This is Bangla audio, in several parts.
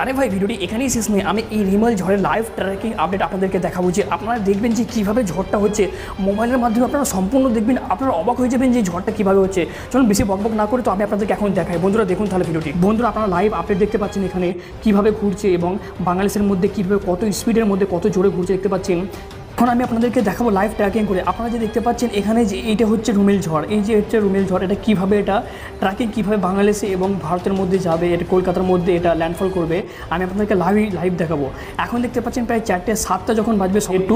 আরে ভাই ভিডিওটি এখানেই শেষ নয়। আমি এই রিমেল ঝড়ের লাইভ ট্র্যাকিং আপডেট আপনাদেরকে দেখাবো, যে আপনারা দেখবেন যে কীভাবে ঝড়টা হচ্ছে মোবাইলের মাধ্যমে। আপনারা সম্পূর্ণ দেখবেন, আপনারা অবাক হয়ে যাবেন যে ঝড়টা কীভাবে হচ্ছে। চলুন বেশি বকবক না করে তো আমি আপনাদেরকে এখন দেখাই। বন্ধুরা দেখুন তাহলে ভিডিওটি। বন্ধুরা আপনারা লাইভ আপডেট দেখতে পাচ্ছেন এখানে কীভাবে ঘুরছে এবং বাংলাদেশের মধ্যে কীভাবে কত স্পিডের মধ্যে কত জোরে ঘুরছে দেখতে পাচ্ছেন। এখন আমি আপনাদেরকে দেখাবো লাইভ ট্র্যাকিং করে। আপনারা যে দেখতে পাচ্ছেন এখানে যে এইটা হচ্ছে রুমেল ঝড়, এই যে হচ্ছে রুমেল ঝড়, এটা কীভাবে এটা ট্র্যাকিং কীভাবে বাংলাদেশে এবং ভারতের মধ্যে যাবে, এটা কলকাতার মধ্যে এটা ল্যান্ডফল করবে, আমি আপনাদেরকে লাইভ দেখাবো। এখন দেখতে পাচ্ছেন প্রায় 4:07 যখন বাজবে একটু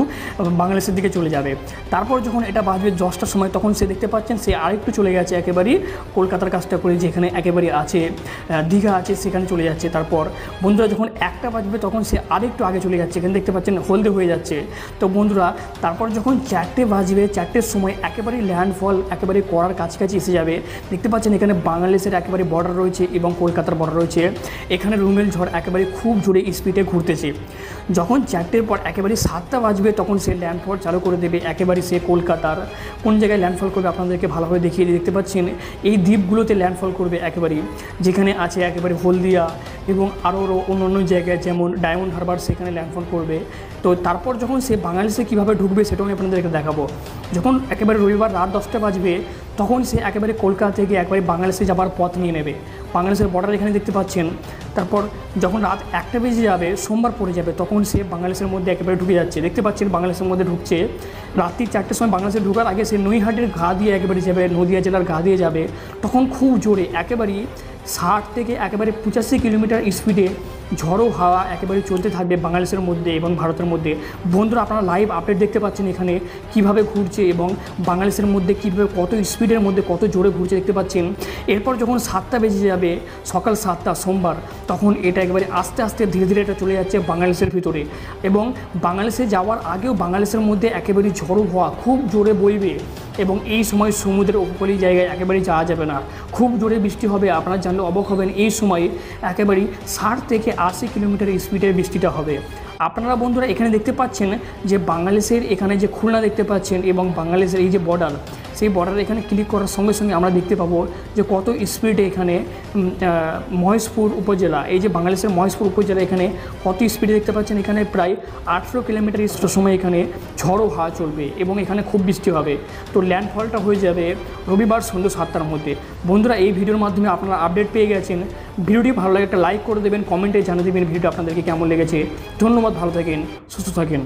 বাংলাদেশের দিকে চলে যাবে। তারপর যখন এটা বাজবে 10টার সময় তখন সে দেখতে পাচ্ছেন সে আরেকটু চলে গেছে একেবারেই কলকাতার কাজটা করে, যেখানে একেবারে আছে দীঘা আছে সেখানে চলে যাচ্ছে। তারপর বন্ধুরা যখন 1টা বাজবে তখন সে আরেকটু আগে চলে যাচ্ছে, এখানে দেখতে পাচ্ছেন হলদে হয়ে যাচ্ছে। তো বন্ধুরা তারপর যখন 4টে বাজবে 4টের সময় একেবারেই ল্যান্ডফল একেবারে করার কাছাকাছি এসে যাবে। দেখতে পাচ্ছেন এখানে বাংলাদেশের একেবারে বর্ডার রয়েছে এবং কলকাতার বর্ডার রয়েছে। এখানে রুমেল ঝড় একেবারে খুব জোরে স্পিডে ঘুরতেছে। যখন 4টের পর একেবারে 7টা বাজবে তখন সে ল্যান্ডফল চালু করে দেবে। একেবারে সে কলকাতার কোন জায়গায় ল্যান্ডফল করবে আপনাদেরকে ভালোভাবে দেখিয়ে দিয়ে দেখতে পাচ্ছেন এই দ্বীপগুলোতে ল্যান্ডফল করবে একেবারেই, যেখানে আছে একেবারে হলদিয়া এবং আরও অন্য জায়গায় যেমন ডায়মন্ড হারবার সেখানে ল্যান্ডফল করবে। তো তারপর যখন সে বাংলাদেশে কীভাবে ঢুকবে সেটাও আমি আপনাদেরকে দেখাবো। যখন একেবারে রবিবার রাত 10টা বাজবে তখন সে একেবারে কলকাতা থেকে একবারে বাংলাদেশে যাবার পথ নিয়ে নেবে। বাংলাদেশের বর্ডার এখানে দেখতে পাচ্ছেন। তারপর যখন রাত 1টা বেজে যাবে সোমবার পড়ে যাবে তখন সে বাংলাদেশের মধ্যে একেবারে ঢুকে যাচ্ছে। দেখতে পাচ্ছেন বাংলাদেশের মধ্যে ঢুকছে। রাত্রি 4টের সময় বাংলাদেশে ঢোকার আগে সে নৈহাটির ঘা দিয়ে একেবারে যাবে, নদিয়া জেলার ঘা দিয়ে যাবে। তখন খুব জোরে একেবারেই 60 থেকে একেবারে 85 কিলোমিটার স্পিডে ঝড়ো হাওয়া একেবারে চলতে থাকবে বাংলাদেশের মধ্যে এবং ভারতের মধ্যে। বন্ধুরা আপনারা লাইভ আপডেট দেখতে পাচ্ছেন এখানে কীভাবে ঘুরছে এবং বাংলাদেশের মধ্যে কীভাবে কত স্পিডের মধ্যে কত জোরে ঘুরছে দেখতে পাচ্ছেন। এরপর যখন 7টা বেজে যাবে সকাল 7টা সোমবার তখন এটা একেবারে আস্তে আস্তে ধীরে ধীরে এটা চলে যাচ্ছে বাংলাদেশের ভিতরে এবং বাংলাদেশে যাওয়ার আগেও বাংলাদেশের মধ্যে একেবারে ঝড়ো হাওয়া খুব জোরে বইবে এবং এই সময় সমুদ্রের উপকূলীয় জায়গায় একেবারেই যাওয়া যাবে না, খুব জোরে বৃষ্টি হবে। আপনারা জানলে অবাক হবেন, এই সময় একেবারেই 60 থেকে 80 কিলোমিটার স্পিডে বৃষ্টিটা হবে। আপনারা বন্ধুরা এখানে দেখতে পাচ্ছেন যে বাংলাদেশের এখানে যে খুলনা দেখতে পাচ্ছেন এবং বাংলাদেশের এই যে বর্ডার, সেই বর্ডার এখানে ক্লিক করার সঙ্গে সঙ্গে আমরা দেখতে পাবো যে কত স্পিডে এখানে মহেশপুর উপজেলা, এই যে বাংলাদেশের মহেশপুর উপজেলা এখানে কত স্পিডে দেখতে পাচ্ছেন। এখানে প্রায় 800 কিলোমিটার সময় এখানে ঝড়ো হাওয়া চলবে এবং এখানে খুব বৃষ্টি হবে। তো ল্যান্ডফলটা হয়ে যাবে রবিবার সন্ধ্যে 7টার মধ্যে। বন্ধুরা এই ভিডিওর মাধ্যমে আপনারা আপডেট পেয়ে গেছেন। ভিডিওটি ভালো লাগে একটা লাইক করে দেবেন, কমেন্টে জানিয়ে দেবেন ভিডিওটা আপনাদেরকে কেমন লেগেছে। ধন্যবাদ, ভালো থাকেন, সুস্থ থাকেন।